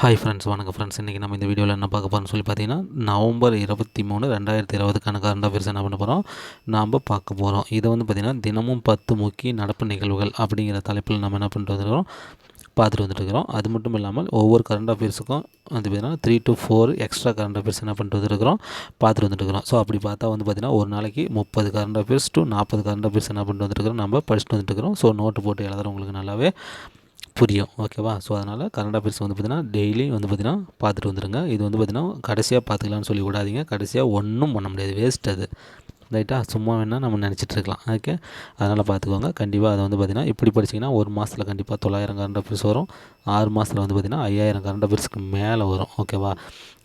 Hi friends, வணக்கம் friends. இன்றைக்கி நம்ம இந்த வீடியோவில் என்ன பார்க்க போகிறோம்னு சொல்லி பார்த்தீங்கன்னா, நவம்பர் 23, 2020க்கான கரண்ட் அஃபேர்ஸ் என்ன பண்ண போகிறோம், நாம் பார்க்க போகிறோம். இதை வந்து பார்த்திங்கன்னா தினமும் 10 முக்கிய நடப்பு நிகழ்வுகள் அப்படிங்கிற தலைப்பில் நம்ம என்ன பண்ணிட்டு வந்துருக்கிறோம், பார்த்துட்டு வந்துட்டுருக்கிறோம். அது மட்டும் இல்லாமல் ஒவ்வொரு கரண்ட் அஃபேர்ஸுக்கும் வந்து பார்த்திங்கன்னா 3 to 4 எக்ஸ்ட்ரா கரண்ட் அஃபேர்ஸ் என்ன பண்ணிட்டு வந்துருக்கிறோம், பார்த்துட்டு வந்துட்டுருக்கிறோம். ஸோ அப்படி பார்த்தா வந்து பார்த்திங்கன்னா ஒரு நாளைக்கு 30 current affairs to 40 current affairs என்ன பண்ணிட்டு வந்துட்டுருக்கிறோம், நம்ம படிச்சுட்டு வந்துட்டுருக்கிறோம். ஸோ நோட்டு போட்டு எழுதுறவங்களுக்கு நல்லாவே புரியும். ஓகேவா? ஸோ அதனால் கரண்ட் அஃபேர்ஸ் வந்து பார்த்திங்கன்னா டெய்லி வந்து பார்த்திங்கன்னா பார்த்துட்டு வந்துடுங்க. இது வந்து பார்த்திங்கன்னா கடைசியாக பார்த்துக்கலான்னு சொல்லி விடாதீங்க. கடைசியாக ஒன்றும் பண்ண முடியாது, வேஸ்ட் அது. ரைட்டா? சும்மா வேணால் நம்ம நினச்சிட்டு இருக்கலாம். ஓகே, அதனால் பார்த்துக்கோங்க. கண்டிப்பாக அதை வந்து பார்த்திங்கன்னா இப்படி படிச்சிங்கன்னா ஒரு மாதத்தில் கண்டிப்பாக 900 கரண்ட் அஃபேர்ஸ் வரும். 6 மாதத்தில் வந்து பார்த்திங்கன்னா 5000 கரண்ட் அஃபேர்ஸ்க்கு மேலே வரும். ஓகேவா?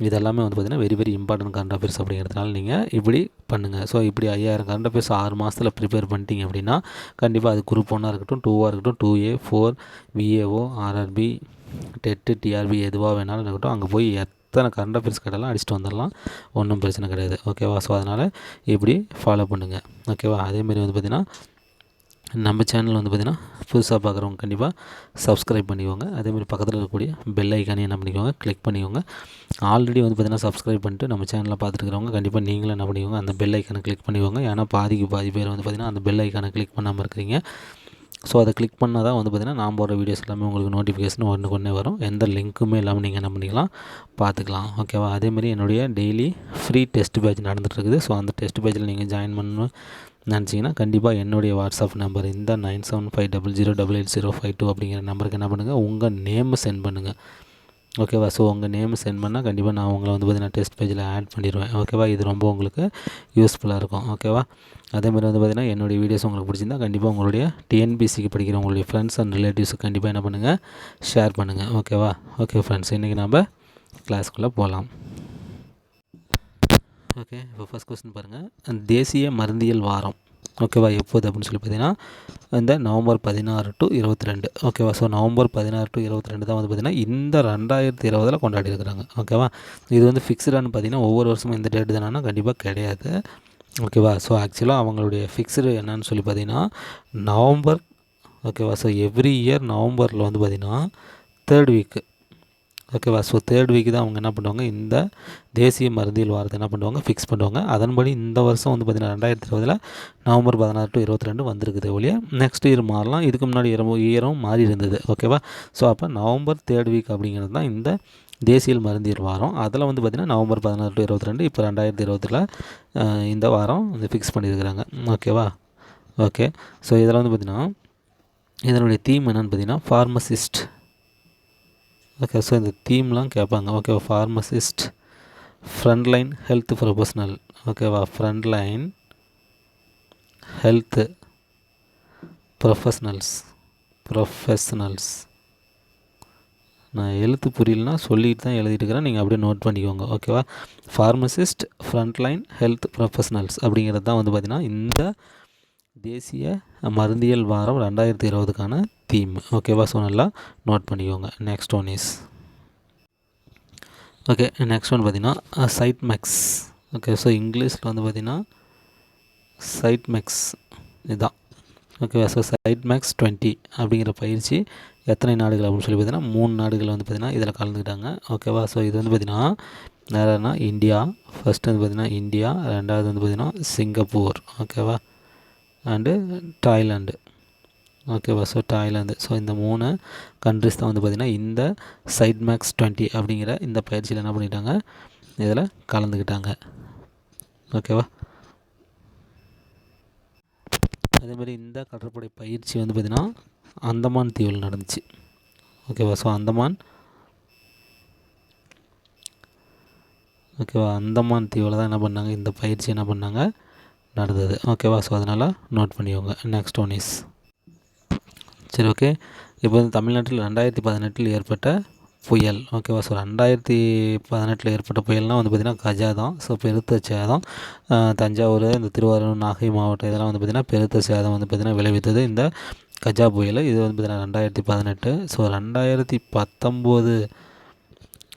இதெல்லாமே வந்து பார்த்திங்கன்னா very very important current affairs அப்படிங்கிறதுனால நீங்கள் இப்படி பண்ணுங்கள். ஸோ இப்படி 5000 கரண்ட் அஃபேர்ஸ் 6 மாதத்தில் ப்ரிப்பேர் பண்ணிட்டீங்க அப்படின்னா கண்டிப்பாக அது குரூப் 1 இருக்கட்டும், 2 இருக்கட்டும், 2A, 4, VAO, RRB, TET, TRB எதுவாக வேணாலும் இருக்கட்டும், அங்கே போய் எத்தனை கரண்ட் அஃபேர்ஸ் கேட்டாலும் அடிச்சுட்டு வந்துடலாம். ஒன்றும் பிரச்சனை கிடையாது. ஓகேவா? ஸோ அதனால் இப்படி ஃபாலோ பண்ணுங்கள். ஓகேவா? அதேமாரி வந்து பார்த்திங்கன்னா நம்ம சேனல் வந்து பார்த்திங்கன்னா புதுசாக பார்க்குறவங்க கண்டிப்பாக சப்ஸ்கிரைப் பண்ணிக்கோங்க. அதேமாதிரி பக்கத்தில் இருக்கக்கூடிய பெல் ஐக்கானே என்ன பண்ணிக்கோங்க, கிளிக் பண்ணிக்கோங்க. ஆல்ரெடி வந்து பார்த்திங்கன்னா சப்ஸ்கிரைப் பண்ணிட்டு நம்ம சேனலில் பார்த்துருக்கிறவங்க கண்டிப்பாக நீங்களும் என்ன பண்ணிக்கோங்க, அந்த பெல் ஐக்கானை கிளிக் பண்ணிக்கோங்க. ஏன்னா பாதி பேர் வந்து பார்த்திங்கன்னா அந்த பெல் ஐக்கானை கிளிக் பண்ணாமல் இருக்கிறீங்க. ஸோ அதை கிளிக் பண்ணால் தான் வந்து பார்த்திங்கன்னா நான் போடுற வீடியோஸ் எல்லாமே உங்களுக்கு நோட்டிஃபிகேஷன் ஒன்றுக்கு வரும். எந்த லிங்க்குமே இல்லாமல் நீங்கள் என்ன பண்ணிக்கலாம், பார்த்துக்கலாம். ஓகேவா? அதேமாதிரி என்னுடைய டெய்லி ஃப்ரீ டெஸ்ட் பேட்ச் நடந்துகிட்ருக்குது. ஸோ அந்த டெஸ்ட் பேட்சில் நீங்கள் ஜாயின் பண்ணணும் நினச்சிங்கன்னா கண்டிப்பாக என்னுடைய வாட்ஸ்அப் நம்பர் இந்த 9750088052 அப்படிங்கிற நம்பருக்கு என்ன பண்ணுங்கள், உங்கள் நேமை சென்ட் பண்ணுங்கள். ஓகேவா? ஸோ உங்கள் நேம் சென்ட் பண்ணால் கண்டிப்பாக நான் உங்களை வந்து பார்த்திங்கன்னா டெஸ்ட் பேஜில் ஆட் பண்ணிடுவேன். ஓகேவா? இது ரொம்ப உங்களுக்கு யூஸ்ஃபுல்லாக இருக்கும். ஓகேவா? அதேமாதிரி வந்து பார்த்திங்கன்னா என்னுடைய வீடியோஸ் உங்களுக்கு பிடிச்சிருந்தால் கண்டிப்பாக உங்களுடைய டிஎன்பிசிக்கு படிக்கிற உங்களுடைய ஃப்ரெண்ட்ஸ் அண்ட் ரிலேட்டிவ்ஸுக்கு கண்டிப்பாக என்ன பண்ணுங்கள், ஷேர் பண்ணுங்கள். ஓகேவா? ஓகே ஃப்ரெண்ட்ஸ், இன்றைக்கி நம்ம கிளாஸ்க்குள்ளே போகலாம். ஓகே, இப்போ ஃபஸ்ட் கொஸ்டின் பாருங்கள். தேசிய மருந்தியல் வாரம் ஓகேவா எப்போது அப்படின்னு சொல்லி பார்த்தீங்கன்னா இந்த நவம்பர் 16 to 22. ஓகேவா? ஸோ நவம்பர் 16 to 22 தான் வந்து பார்த்திங்கன்னா இந்த 2020 கொண்டாடி இருக்கிறாங்க. ஓகேவா? இது வந்து ஃபிக்ஸ்டானு பார்த்திங்கன்னா ஒவ்வொரு வருஷமும் இந்த டேட்டு தானா கண்டிப்பாக கிடையாது. ஓகேவா? ஸோ ஆக்சுவலாக அவங்களுடைய ஃபிக்ஸ்டு என்னன்னு சொல்லி பார்த்திங்கன்னா நவம்பர். ஓகேவா? ஸோ எவ்ரி இயர் நவம்பரில் வந்து பார்த்திங்கன்னா 3rd வீக்கு. ஓகேவா? ஸோ 3rd வீக் தான் அவங்க என்ன பண்ணுவாங்க, இந்த தேசிய மருந்தியல் வாரத்தை என்ன பண்ணுவாங்க, ஃபிக்ஸ் பண்ணுவாங்க. அதன்படி இந்த வருஷம் வந்து பார்த்திங்கன்னா 2020 நவம்பர் 16 to 22 வந்திருக்குது ஒழிய நெக்ஸ்ட் இயர் மாறலாம். இதுக்கு முன்னாடி இயரும் மாறி இருந்தது. ஓகேவா? ஸோ அப்போ நவம்பர் 3rd வீக் அப்படிங்கிறது தான் இந்த தேசிய மருந்தியல் வாரம். அதில் வந்து பார்த்திங்கன்னா நவம்பர் 16 to 22 இப்போ 2020 இந்த வாரம் வந்து ஃபிக்ஸ் பண்ணியிருக்கிறாங்க. ஓகேவா? ஓகே, ஸோ இதில் வந்து பார்த்திங்கன்னா இதனுடைய தீம் என்னென்னு பார்த்திங்கன்னா ஃபார்மசிஸ்ட். ஓகே, ஸோ இந்த தீம்லாம் கேட்பாங்க. ஓகேவா? Pharmacist, frontline health professional. ஓகேவா? Frontline health professionals. நான் எழுத்து புரியலனா சொல்லிட்டு தான் எழுதிட்டு இருக்கிறேன், நீங்கள் அப்படியே நோட் பண்ணிக்கோங்க. ஓகேவா? ஃபார்மசிஸ்ட், ஃப்ரண்ட்லைன் ஹெல்த் ப்ரொஃபஷ்னல்ஸ் அப்படிங்கிறது தான் வந்து பார்த்திங்கன்னா இந்த தேசிய மருந்தியல் வாரம் 2020க்கான தீம். ஓகேவா? ஸோ நல்லா நோட் பண்ணிக்கோங்க. Next one is okay, next one பார்த்திங்கன்னா சைட் மேக்ஸ். ஓகே, ஸோ இங்கிலீஷில் வந்து பார்த்திங்கன்னா சைட் மேக்ஸ் இதுதான். ஓகேவா? ஸோ சைட் மேக்ஸ் 20 அப்படிங்கிற பயிற்சி எத்தனை நாடுகள் அப்படின்னு சொல்லி பார்த்திங்கன்னா 3 நாடுகள் வந்து பார்த்திங்கன்னா இதில் கலந்துக்கிட்டாங்க. ஓகேவா? ஸோ இது வந்து பார்த்திங்கன்னா வேறுனா இந்தியா, ஃபஸ்ட்டு வந்து பார்த்திங்கன்னா இந்தியா, ரெண்டாவது வந்து பார்த்திங்கன்னா சிங்கப்பூர். ஓகேவா? And Thailand. ஓகேவா? So Thailand. ஸோ இந்த 3 கண்ட்ரிஸ் தான் வந்து பார்த்திங்கன்னா இந்த சைட் மேக்ஸ் 20 அப்படிங்கிற இந்த பயிற்சியில் என்ன பண்ணிட்டாங்க, இதில் கலந்துக்கிட்டாங்க. ஓகேவா? அதேமாதிரி இந்த கடற்படை பயிற்சி வந்து பார்த்திங்கன்னா அந்தமான் தீவில் நடந்துச்சு. ஓகேவா? ஸோ அந்தமான் தீவில் தான் என்ன பண்ணாங்க, இந்த பயிற்சி என்ன பண்ணாங்க, நடந்தது. ஓகேவா? ஸோ அதனால் நோட் பண்ணிக்கோங்க. நெக்ஸ்ட் ஒன் இஸ் சரி. ஓகே, இப்போ வந்து தமிழ்நாட்டில் 2018 ஏற்பட்ட புயல். ஓகேவா? ஸோ 2018 ஏற்பட்ட புயல்னால் வந்து பார்த்திங்கன்னா கஜா தான். ஸோ பெருத்த சேதம் தஞ்சாவூர், இந்த திருவாரூர், நாகை மாவட்டம் இதெல்லாம் வந்து பார்த்திங்கன்னா பெருத்த சேதம் வந்து பார்த்திங்கன்னா விளைவித்தது இந்த கஜா புயல். இது வந்து பார்த்திங்கன்னா 2018. ஸோ 2019.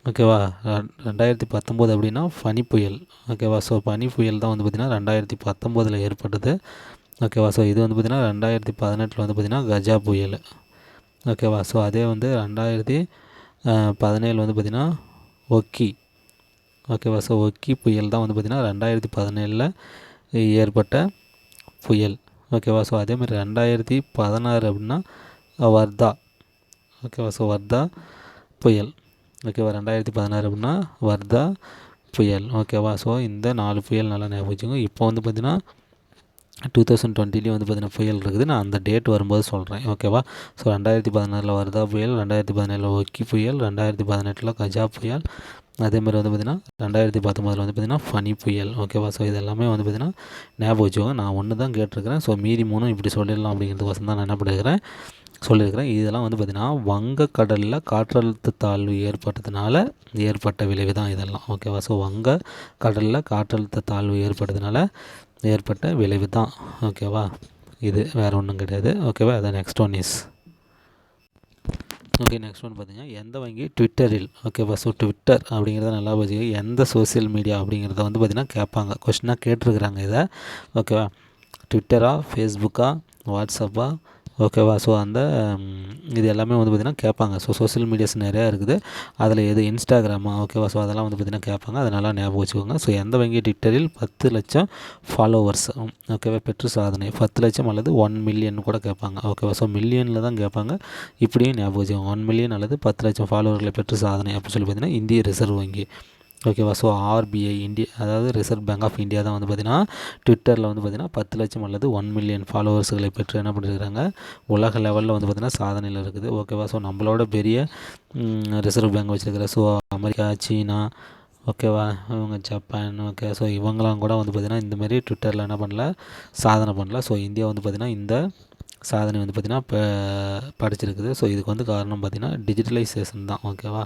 ஓகேவா? 2019 அப்படின்னா பனி புயல். ஓகேவா? ஸோ பனி புயல் தான் வந்து பார்த்திங்கன்னா 2019 ஏற்பட்டது. ஓகேவா? ஸோ இது வந்து பார்த்திங்கன்னா 2018 வந்து பார்த்திங்கன்னா கஜா புயல். ஓகேவா? ஸோ அதே வந்து 17 வந்து பார்த்திங்கன்னா ஒக்கி. ஓகேவா. ஸோ ஒக்கி புயல் தான் வந்து பார்த்திங்கன்னா 2017 ஏற்பட்ட புயல். ஓகேவா. ஸோ அதேமாதிரி 2016 அப்படின்னா வர்தா. ஓகேவா. ஸோ வர்தா புயல். ஓகேவா. 2016 அப்படின்னா வர்தா புயல். ஓகேவா. ஸோ இந்த 4 புயல் நல்லா ஞாபகம் வச்சுக்கோங்க. இப்போ வந்து பார்த்திங்கன்னா 2020 வந்து பார்த்திங்கன்னா புயல் இருக்குது. நான் அந்த டேட் வரும்போது சொல்கிறேன். ஓகேவா. ஸோ 2016 வர்தா புயல், 2017 ஒக்கி புயல், 2018 கஜா புயல், அதேமாதிரி வந்து பார்த்திங்கன்னா 2019 வந்து பார்த்திங்கன்னா ஃபனி புயல். ஓகேவா. ஸோ இது எல்லாமே வந்து பார்த்திங்கன்னா ஞாபகம் வச்சுக்கோங்க. நான் ஒன்று தான் கேட்டிருக்கிறேன். ஸோ மீதி 3 இப்படி சொல்லிடலாம் அப்படிங்கிறதுக்கோசம் தான் நான் என்ன பண்ணியிருக்கிறேன் சொல்லியிருக்கிறேன். இதெல்லாம் வந்து பார்த்திங்கன்னா வங்கக்கடலில் காற்றழுத்த தாழ்வு ஏற்பட்டதுனால ஏற்பட்ட விளைவு தான் இதெல்லாம். ஓகேவா. ஸோ வங்கக்கடலில் காற்றழுத்த தாழ்வு ஏற்பட்டதுனால ஏற்பட்ட விளைவு தான். ஓகேவா. இது வேறு ஒன்றும் கிடையாது. ஓகேவா. அதான் next one is okay. Next one பார்த்திங்கன்னா எந்த வங்கி ட்விட்டரில். ஓகேவா. ஸோ ட்விட்டர் அப்படிங்கிறத நல்லா வச்சுக்க. எந்த சோசியல் மீடியா அப்படிங்கிறத வந்து பார்த்திங்கன்னா கேட்பாங்க. கொஸ்டினாக கேட்டிருக்கிறாங்க இதை. ஓகேவா. ட்விட்டரா, ஃபேஸ்புக்கா, வாட்ஸ்அப்பா. ஓகேவா. ஸோ அந்த இது எல்லாமே வந்து பார்த்திங்கன்னா கேட்பாங்க. ஸோ சோசியல் மீடியாஸ் நிறையா இருக்குது. அதில் எது இன்ஸ்டாகிராமா. ஓகேவா. ஸோ அதெல்லாம் வந்து பார்த்திங்கன்னா கேட்பாங்க. அதை நல்லா ஞாபகம் வச்சுக்கோங்க. ஸோ எந்த வங்கி ட்விட்டரில் 10 லட்சம் ஃபாலோவர்ஸ் ஓகேவா பெற்று சாதனை. 10 லட்சம் அல்லது 1 மில்லியன் கூட கேட்பாங்க. ஓகேவா. ஸோ மில்லியனில் தான் கேட்பாங்க. இப்படியும் ஞாபகம் வச்சுக்கோங்க. 1 மில்லியன் அல்லது 10 லட்சம் ஃபாலோவர்களை பெற்று சாதனை அப்படின்னு சொல்லி பார்த்திங்கன்னா இந்திய ரிசர்வ் வங்கி. ஓகேவா. ஸோ ஆர்பிஐ இந்தியா, அதாவது ரிசர்வ் பேங்க் ஆஃப் இந்தியா தான் வந்து பார்த்திங்கன்னா ட்விட்டரில் வந்து பார்த்திங்கன்னா 10 லட்சம் அல்லது 1 மில்லியன் ஃபாலோவர்ஸ்களை பெற்று என்ன பண்ணியிருக்கிறாங்க உலக லெவலில் வந்து பார்த்திங்கன்னா சாதனையில் இருக்குது. ஓகேவா. ஸோ நம்மளோட பெரிய ரிசர்வ் பேங்க் வச்சுருக்கிற ஸோ அமெரிக்கா, சீனா, ஓகேவா, இவங்க ஜப்பான். ஓகே. ஸோ இவங்களாம் கூட வந்து பார்த்திங்கன்னா இந்தமாரி ட்விட்டரில் என்ன பண்ணல சாதனை பண்ணல. ஸோ இந்தியா வந்து பார்த்திங்கன்னா இந்த சாதனை வந்து பார்த்திங்கன்னா இப்போ படிச்சிருக்குது. ஸோ இதுக்கு வந்து காரணம் பார்த்திங்கன்னா டிஜிட்டலைசேஷன் தான். ஓகேவா.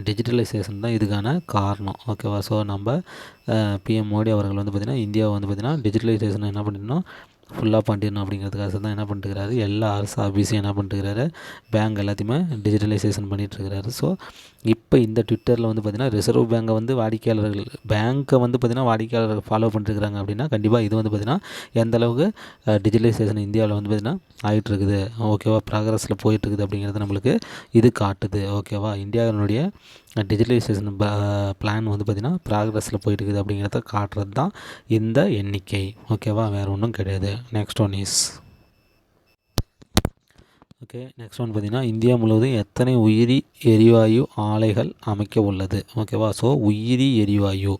டிஜிட்டலைசேஷன் தான் இதுக்கான காரணம். ஓகேவா. ஸோ நம்ம பிஎம் மோடி அவர்கள் வந்து பார்த்திங்கன்னா இந்தியாவை வந்து பார்த்திங்கன்னா டிஜிட்டலைசேஷன் என்ன பண்ணிடணும் ஃபுல்லாக பண்ணிடணும் அப்படிங்கிறதுக்காக தான் என்ன பண்ணிட்டுருக்கிறாரு எல்லா அரசு ஆஃபீஸையும் என்ன பண்ணிட்டுருக்கிறாரு பேங்க் எல்லாத்தையுமே டிஜிட்டலைசேஷன் பண்ணிகிட்ருக்கிறாரு. ஸோ இப்போ இந்த ட்விட்டரில் வந்து பார்த்திங்கன்னா ரிசர்வ் பேங்கை வந்து வாடிக்கையாளர்கள் பேங்க்கை வந்து பார்த்திங்கன்னா வாடிக்கையாளர்கள் ஃபாலோ பண்ணிட்டுருக்கிறாங்க அப்படின்னா கண்டிப்பாக இது வந்து பார்த்திங்கன்னா எந்தளவுக்கு டிஜிட்டலைசேஷன் இந்தியாவில் வந்து பார்த்திங்கன்னா ஆகிட்டுருக்குது. ஓகேவா. ப்ராக்ரஸில் போயிட்டுருக்குது அப்படிங்கிறது நம்மளுக்கு இது காட்டுது. ஓகேவா. இந்தியாவினுடைய டிஜிட்டலைசேஷன் பிளான் வந்து பார்த்திங்கன்னா ப்ராக்ரஸில் போயிட்டுருக்குது அப்படிங்கிறத காட்டுறது தான் இந்த எண்ணிக்கை. ஓகேவா. வேறு ஒன்றும் கிடையாது. Next one is okay. Next one பார்த்திங்கன்னா இந்தியா முழுவதும் எத்தனை உயிரி எரிவாயு ஆலைகள் அமைக்க உள்ளது. ஓகேவா. ஸோ உயிரி எரிவாயு.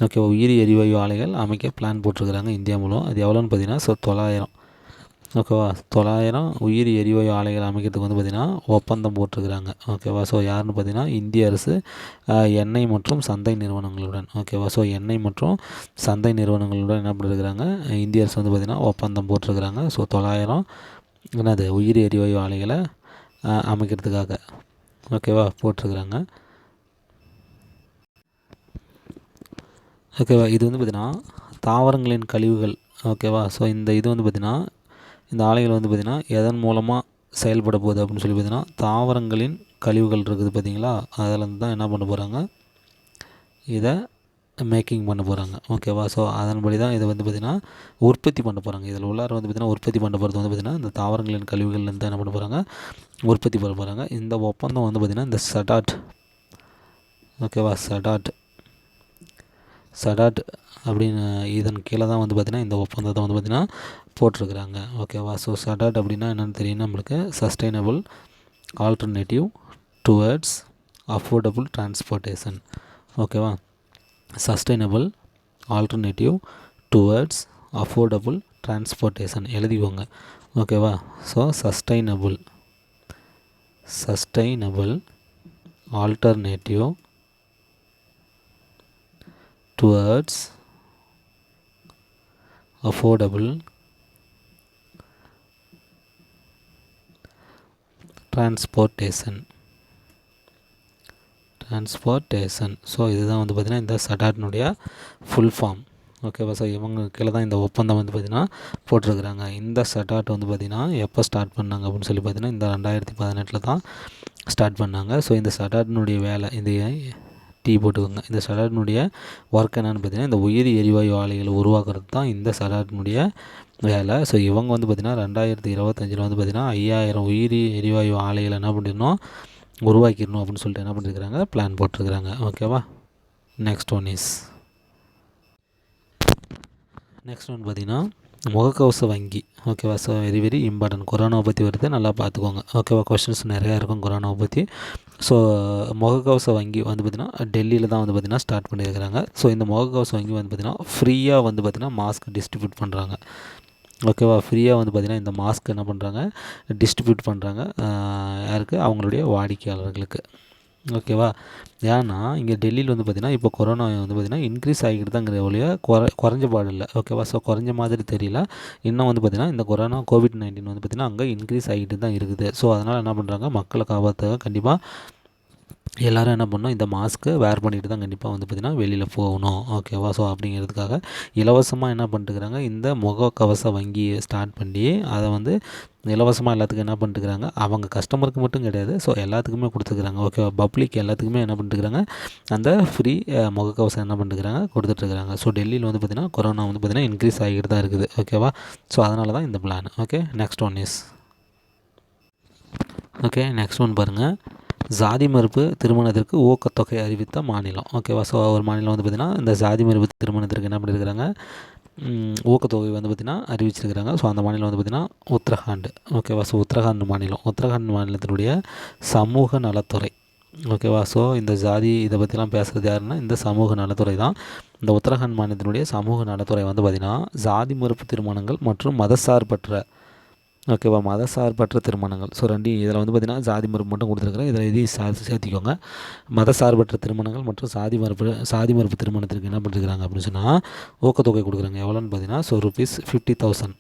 ஓகேவா. உயிரி எரிவாயு ஆலைகள் அமைக்க பிளான் போட்டிருக்கிறாங்க இந்தியா முழுவதும். அது எவ்வளோன்னு பார்த்திங்கன்னா ஸோ 900. ஓகேவா. 900 உயிரி எரிவாயு ஆலைகள் அமைக்கிறதுக்கு வந்து பார்த்திங்கன்னா ஒப்பந்தம் போட்டிருக்கிறாங்க. ஓகேவா. ஸோ யாருன்னு பார்த்திங்கன்னா இந்திய அரசு எண்ணெய் மற்றும் சந்தை நிறுவனங்களுடன். ஓகேவா. ஸோ எண்ணெய் மற்றும் சந்தை நிறுவனங்களுடன் என்ன பண்ணியிருக்கிறாங்க இந்திய அரசு வந்து பார்த்திங்கன்னா ஒப்பந்தம் போட்டிருக்கிறாங்க. ஸோ 900 என்னது உயிரி எரிவாயு ஆலைகளை அமைக்கிறதுக்காக. ஓகேவா. போட்டிருக்கிறாங்க. ஓகேவா. இது வந்து பார்த்திங்கன்னா தாவரங்களின் கழிவுகள். ஓகேவா. ஸோ இந்த இது வந்து பார்த்திங்கன்னா இந்த ஆலைகள் வந்து பார்த்திங்கன்னா எதன் மூலமாக செயல்பட போகுது அப்படின்னு சொல்லி பார்த்திங்கன்னா தாவரங்களின் கழிவுகள் இருக்குது பார்த்திங்களா. அதில் தான் என்ன பண்ண போகிறாங்க இதை மேக்கிங் பண்ண போகிறாங்க. ஓகேவா. ஸோ அதன்படி தான் இதை வந்து பார்த்திங்கன்னா உற்பத்தி பண்ண போகிறாங்க. இதில் உள்ளார வந்து பார்த்திங்கன்னா உற்பத்தி பண்ண போகிறது வந்து பார்த்திங்கன்னா இந்த தாவரங்களின் கழிவுகள்லேருந்து என்ன பண்ண போகிறாங்க உற்பத்தி பண்ண போகிறாங்க. இந்த ஒப்பந்தம் வந்து பார்த்திங்கன்னா இந்த சடாட். ஓகேவா. சடாட் அப்படின்னு இதன் கீழே தான் வந்து பார்த்திங்கன்னா இந்த ஒப்பந்தத்தை வந்து பார்த்திங்கன்னா போட்டிருக்கிறாங்க. ஓகேவா. ஸோ சடாட் அப்படின்னா என்னென்னு தெரியும் நம்மளுக்கு sustainable alternative towards affordable transportation. ஓகேவா. Sustainable alternative towards affordable transportation எழுதிக்கோங்க. ஓகேவா. So sustainable alternative towards affordable transportation. So இதுதான் வந்து பார்த்திங்கன்னா இந்த சடாட்னுடைய ஃபுல் ஃபார்ம். ஓகேவா. ஸோ இவங்க கீழே தான் இந்த ஒப்பந்தம் வந்து பார்த்திங்கன்னா போட்டிருக்கிறாங்க. இந்த சடாட் வந்து பார்த்திங்கன்னா எப்போ ஸ்டார்ட் பண்ணாங்க அப்படின்னு சொல்லி பார்த்திங்கன்னா இந்த 2018 தான் ஸ்டார்ட் பண்ணாங்க. ஸோ இந்த சடாட்னுடைய வேலை இந்த டீ போட்டுக்கோங்க. இந்த சடாட்னுடைய ஒர்க் என்னென்னு பார்த்திங்கன்னா இந்த உயிரி எரிவாயு ஆலைகளை உருவாக்குறது தான் இந்த சடாட்னுடைய வேலை. ஸோ இவங்க வந்து பார்த்திங்கன்னா 2025 வந்து பார்த்திங்கன்னா 5000 உயிரி எரிவாயு ஆலைகளை என்ன பண்ணிடணும் உருவாக்கிடணும் அப்படின்னு சொல்லிட்டு என்ன பண்ணியிருக்கிறாங்க, பிளான் போட்டிருக்கிறாங்க. ஓகேவா. நெக்ஸ்ட் ஒன் பார்த்திங்கன்னா முகக்கவச வங்கி. ஓகேவா. So very very important. கொரோனாவை பற்றி வருது, நல்லா பார்த்துக்கோங்க. ஓகேவா. கொஸ்டின்ஸ் நிறையா இருக்கும் கொரோனாவை பற்றி. ஸோ முகக்கவச வங்கி வந்து பார்த்திங்கன்னா டெல்லியில் தான் வந்து பார்த்திங்கன்னா ஸ்டார்ட் பண்ணியிருக்கிறாங்க. ஸோ இந்த முகக்கவச வங்கி வந்து பார்த்திங்கன்னா ஃப்ரீயாக வந்து பார்த்திங்கன்னா மாஸ்க் டிஸ்ட்ரிபியூட் பண்ணுறாங்க. ஓகேவா. ஃப்ரீயாக வந்து பார்த்திங்கன்னா இந்த மாஸ்க் என்ன பண்ணுறாங்க, டிஸ்ட்ரிபியூட் பண்ணுறாங்க. யாருக்கு, அவங்களுடைய வாடிக்கையாளர்களுக்கு. ஓகேவா. ஏன்னா இங்கே டெல்லியில் வந்து பார்த்திங்கன்னா இப்போ கொரோனா வந்து பார்த்திங்கன்னா இன்க்ரீஸ் ஆகிக்கிட்டு தாங்கிற ஒழிய குறைஞ்ச பாடு இல்லை. ஓகேவா. ஸோ குறைஞ்ச மாதிரி தெரியல. இன்னும் வந்து பார்த்திங்கன்னா இந்த கொரோனா COVID-19 வந்து பார்த்திங்கன்னா அங்கே இன்க்ரீஸ் ஆகிட்டு தான் இருக்குது. ஸோ அதனால் என்ன பண்ணுறாங்க, மக்களை காப்பாற்ற கண்டிப்பாக எல்லோரும் என்ன பண்ணணும், இந்த மாஸ்க்கு வேர் பண்ணிட்டு தான் கண்டிப்பாக வந்து பார்த்திங்கன்னா வெளியில் போகணும். ஓகேவா. ஸோ அப்படிங்கிறதுக்காக இலவசமாக என்ன பண்ணிட்டுருக்குறாங்க, இந்த முகக்கவச வங்கியை ஸ்டார்ட் பண்ணி அதை வந்து இலவசமாக எல்லாத்துக்கும் என்ன பண்ணிட்டுருக்குறாங்க, அவங்க கஸ்டமருக்கு மட்டும் கிடையாது, ஸோ எல்லாத்துக்குமே கொடுத்துருக்குறாங்க. ஓகேவா. பப்ளிக் எல்லாத்துக்குமே என்ன பண்ணிட்டுருக்குறாங்க, அந்த ஃப்ரீ முகக்கவசம் என்ன பண்ணிட்டுருக்குறாங்க, கொடுத்துட்ருக்குறாங்க. ஸோ டெல்லியில் வந்து பார்த்திங்கன்னா கொரோனா வந்து பார்த்திங்கன்னா இன்க்ரீஸ் ஆகிட்டு தான் இருக்குது. ஓகேவா. ஸோ அதனால தான் இந்த பிளான். ஓகே. நெக்ஸ்ட் ஒன் பாருங்கள். ஜாதி மறுப்பு திருமணத்திற்கு ஊக்கத்தொகை அறிவித்த மாநிலம். ஓகேவா. ஸோ ஒரு மாநிலம் வந்து பார்த்திங்கன்னா இந்த ஜாதி மறுப்பு திருமணத்திற்கு என்ன பண்ணியிருக்கிறாங்க, ஊக்கத்தொகை வந்து பார்த்திங்கன்னா அறிவிச்சிருக்கிறாங்க. ஸோ அந்த மாநிலம் வந்து பார்த்திங்கன்னா உத்தரகாண்ட். ஓகேவா. ஸோ உத்தரகாண்ட் மாநிலத்தினுடைய சமூக நலத்துறை. ஓகேவா. ஸோ இந்த ஜாதி இதை பற்றிலாம் பேசுகிறது யாருன்னா இந்த சமூக நலத்துறை தான். இந்த உத்தரகாண்ட் மாநிலத்தினுடைய சமூக நலத்துறை வந்து பார்த்திங்கன்னா ஜாதி மறுப்பு திருமணங்கள் மற்றும் மதசார்பற்ற, ஓகேவா, மதசார்பற்ற திருமணங்கள். ஸோ இதில் வந்து பார்த்திங்கன்னா ஜாதி மறுப்பு மட்டும் கொடுத்துருக்குறேன். இதில் இதையும் சேர்த்திக்கோங்க. மதசார்பற்ற திருமணங்கள் மற்றும் சாதி மறுப்பு திருமணத்திற்கு என்ன பண்ணிருக்கிறாங்க அப்படின்னு சொன்னால் ஊக்கத்தொகை கொடுக்குறாங்க. எவ்வளோன்னு பார்த்தீங்கன்னா ஸோ ₹50,000.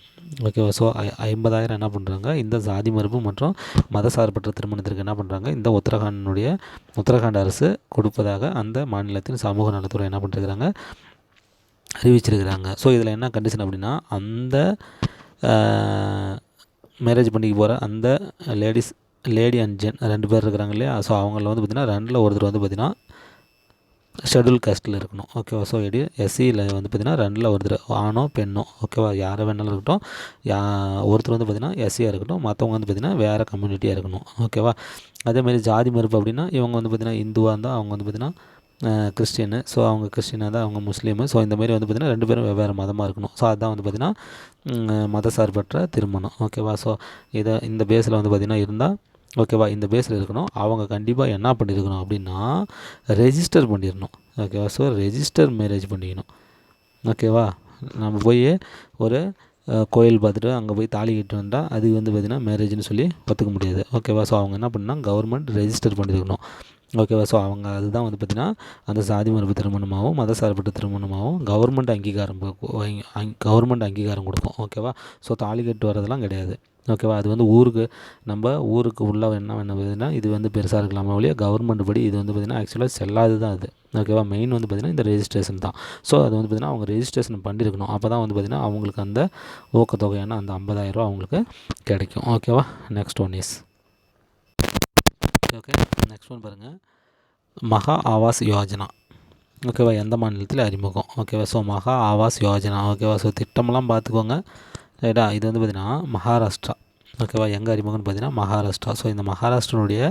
ஓகேவா. ஸோ 50,000 என்ன பண்ணுறாங்க, இந்த ஜாதி மறுப்பு மற்றும் மதசார்பற்ற திருமணத்திற்கு என்ன பண்ணுறாங்க, இந்த உத்தரகாண்ட் அரசு கொடுப்பதாக அந்த மாநிலத்தின் சமூக நலத்துறை என்ன பண்ணிருக்கிறாங்க, அறிவிச்சிருக்கிறாங்க. ஸோ இதில் என்ன கண்டிஷன் அப்படின்னா, அந்த மேரேஜ் பண்ணிக்கு போகிற அந்த லேடி அண்ட் ஜென் 2 பேர் இருக்கிறாங்க இல்லையா. ஸோ அவங்கள வந்து பார்த்திங்கன்னா 2ல் ஒருத்தர் வந்து பார்த்திங்கன்னா ஷெட்யூல் காஸ்ட்டில் இருக்கணும். ஓகேவா. ஸோ எஸ்சியில் வந்து பார்த்திங்கன்னா 2ல் ஒருத்தர் ஆணோ பெண்ணோ, ஓகேவா, யாரை வேணாலும் இருக்கட்டும். ஒருத்தர் வந்து பார்த்திங்கன்னா எஸ்சியாக இருக்கட்டும், மற்றவங்க வந்து பார்த்திங்கன்னா வேறு கம்யூனிட்டியாக இருக்கணும். ஓகேவா. அதேமாதிரி ஜாதி மறுப்பு அப்படின்னா இவங்க வந்து பார்த்திங்கன்னா இந்துவாக இருந்தால் அவங்க வந்து பார்த்திங்கன்னா கிறிஸ்டியனு, ஸோ அவங்க கிறிஸ்டினாக தான் அவங்க முஸ்லீமு. ஸோ இந்த மாதிரி வந்து பார்த்திங்கன்னா 2 பேரும் வெவ்வேறு மதமாக இருக்கணும். ஸோ அதுதான் வந்து பார்த்திங்கன்னா மதசார்பற்ற திருமணம். ஓகேவா. ஸோ இந்த பேஸில் வந்து பார்த்திங்கன்னா இருந்தால், ஓகேவா, இந்த பேஸில் இருக்கணும். அவங்க கண்டிப்பாக என்ன பண்ணியிருக்கணும் அப்படின்னா ரெஜிஸ்டர் பண்ணிடணும். ஓகேவா. ஸோ ரெஜிஸ்டர் மேரேஜ் பண்ணிக்கணும். ஓகேவா. நம்ம போய் ஒரு கோயில் பார்த்துட்டு அங்கே போய் தாலி கட்டி வந்தால் அது வந்து பார்த்திங்கன்னா மேரேஜ்னு சொல்லி ஒத்துக்க முடியாது. ஓகேவா. ஸோ அவங்க என்ன பண்ணால் கவர்மெண்ட் ரெஜிஸ்டர் பண்ணியிருக்கணும். ஓகேவா. ஸோ அவங்க அதுதான் வந்து பார்த்திங்கன்னா அந்த சாதி மறுப்பு திருமணமாகவும் மதசார்பற்ற திருமணமாகவும் கவர்மெண்ட் அங்கீகாரம் கொடுக்கும். ஓகேவா. ஸோ தாலி கட்டு வரதெல்லாம் கிடையாது. ஓகேவா. அது வந்து ஊருக்கு உள்ள என்ன பண்ணுதுன்னா இது வந்து பெருசாக இருக்கலாமா ஒழிய கவர்மெண்ட் படி இது வந்து பார்த்திங்கன்னா ஆக்சுவலாக செல்லாது தான் அது. ஓகேவா. மெயின் வந்து பார்த்திங்கன்னா இந்த ரெஜிஸ்ட்ரேஷன் தான். ஸோ அது வந்து பார்த்திங்கன்னா அவங்க ரெஜிஸ்ட்ரேஷன் பண்ணியிருக்கணும். அப்போ தான் வந்து பார்த்திங்கன்னா அவங்களுக்கு அந்த ஊக்கத்தொகையான அந்த 50,000 அவங்களுக்கு கிடைக்கும். ஓகேவா. நெக்ஸ்ட் ஒன் பாருங்கள். மகா ஆவாஸ் யோஜனா. ஓகேவா. எந்த மாநிலத்தில் அறிமுகம். ஓகேவா. ஸோ மகா ஆவாஸ் யோஜனா. ஓகேவா. ஸோ திட்டமெல்லாம் பார்த்துக்கோங்க. ரைட்டா. இது வந்து பார்த்திங்கன்னா மகாராஷ்டிரா. ஓகேவா. எங்கே அறிமுகம்னு பார்த்திங்கன்னா மகாராஷ்டிரா. ஸோ இந்த மகாராஷ்டிரனுடைய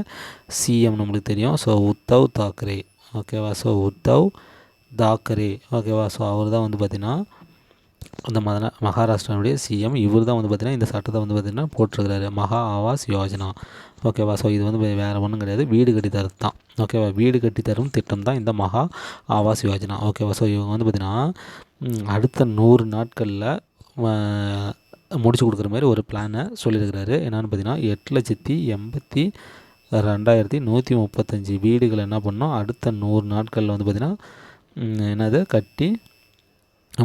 சிஎம் நம்மளுக்கு தெரியும். ஸோ உத்தவ் தாக்கரே. ஓகேவா. ஸோ உத்தவ் தாக்கரே. ஓகேவா. ஸோ அவர் தான் வந்து பார்த்திங்கன்னா அந்த மகாராஷ்டிராவுடைய சிஎம். இவர் தான் வந்து பார்த்திங்கன்னா இந்த சட்டத்தை வந்து பார்த்திங்கன்னா போட்டிருக்கிறாரு, மகா ஆவாஸ் யோஜனா. ஓகேவா. ஸோ இது வந்து வேறு ஒன்றும் கிடையாது, வீடு கட்டி தரது தான். ஓகேவா. வீடு கட்டி தரும் திட்டம் தான் இந்த மகா ஆவாஸ் யோஜனா. ஓகேவா. ஸோ இவங்க வந்து பார்த்திங்கன்னா அடுத்த 100 நாட்களில் முடிச்சு கொடுக்குற மாதிரி ஒரு பிளானை சொல்லியிருக்கிறாரு. என்னென்னு பார்த்திங்கன்னா 8,82,135 வீடுகள் என்ன பண்ணோம் அடுத்த 100 நாட்களில் வந்து பார்த்திங்கன்னா கட்டி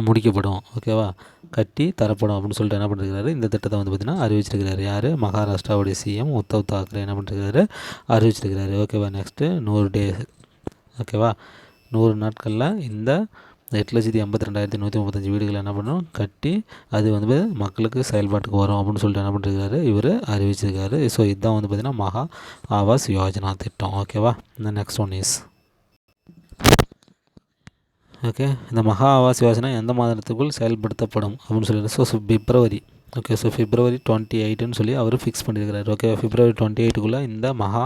முடிக்கப்படும். ஓகேவா. கட்டி தரப்படும் அப்படின்னு சொல்லிட்டு என்ன பண்ணிருக்கிறாரு, இந்த திட்டத்தை வந்து பார்த்திங்கன்னா அறிவிச்சிருக்கிறாரு. யார், மகாராஷ்டிராவுடைய சிஎம் உத்தவ் தாக்கரே என்ன பண்ணிருக்கிறாரு, அறிவிச்சிருக்கிறாரு. ஓகேவா. Next 100 days. ஓகேவா. 100 நாட்களில் இந்த 8,82,135 வீடுகள் என்ன பண்ணணும் கட்டி அது வந்து மக்களுக்கு செயல்பாட்டுக்கு வரும் அப்படின்னு சொல்லிட்டு என்ன பண்ணிருக்கிறாரு, இவர் அறிவிச்சிருக்காரு. ஸோ இதுதான் வந்து பார்த்திங்கன்னா மகா ஆவாஸ் யோஜனா திட்டம். ஓகேவா. இந்த நெக்ஸ்ட் ஒன் ஓகே. இந்த மகா ஆவாஸ் யோஜனா எந்த மாதத்துக்குள் செயல்படுத்தப்படும் அப்படின்னு சொல்லிட்டு பிப்ரவரி. ஓகே. ஸோ February 28ன்னு சொல்லி அவர் ஃபிக்ஸ் பண்ணியிருக்கிறார். ஓகே. February 28க்குள்ளே இந்த மகா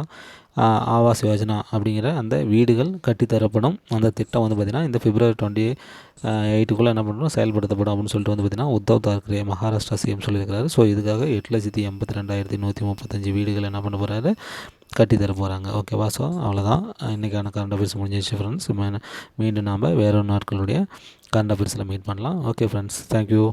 ஆவாஸ் யோஜனா அப்படிங்கிற அந்த வீடுகள் கட்டித்தரப்படும். அந்த திட்டம் வந்து பார்த்திங்கன்னா இந்த February 28க்குள்ளே என்ன பண்ணணும் செயல்படுத்தப்படும் அப்படின்னு சொல்லிட்டு வந்து பார்த்திங்கன்னா உத்தவ் தாக்கரே மகாராஷ்டிரா சிஎம் சொல்லியிருக்கிறாரு. ஸோ இதுக்காக 8,82,135 வீடுகள் என்ன பண்ண போகிறாரு கட்டித்தர போகிறாங்க. ஓகேவா? ஸோ அவ்வளோதான், இன்றைக்கான கரண்ட் அஃபேர்ஸ் முடிஞ்சிச்சு ஃப்ரெண்ட்ஸ். மீண்டும் நாம் வேறொரு நாட்களுடைய கரண்ட் அஃபேர்ஸில் மீட் பண்ணலாம். Okay friends, thank you.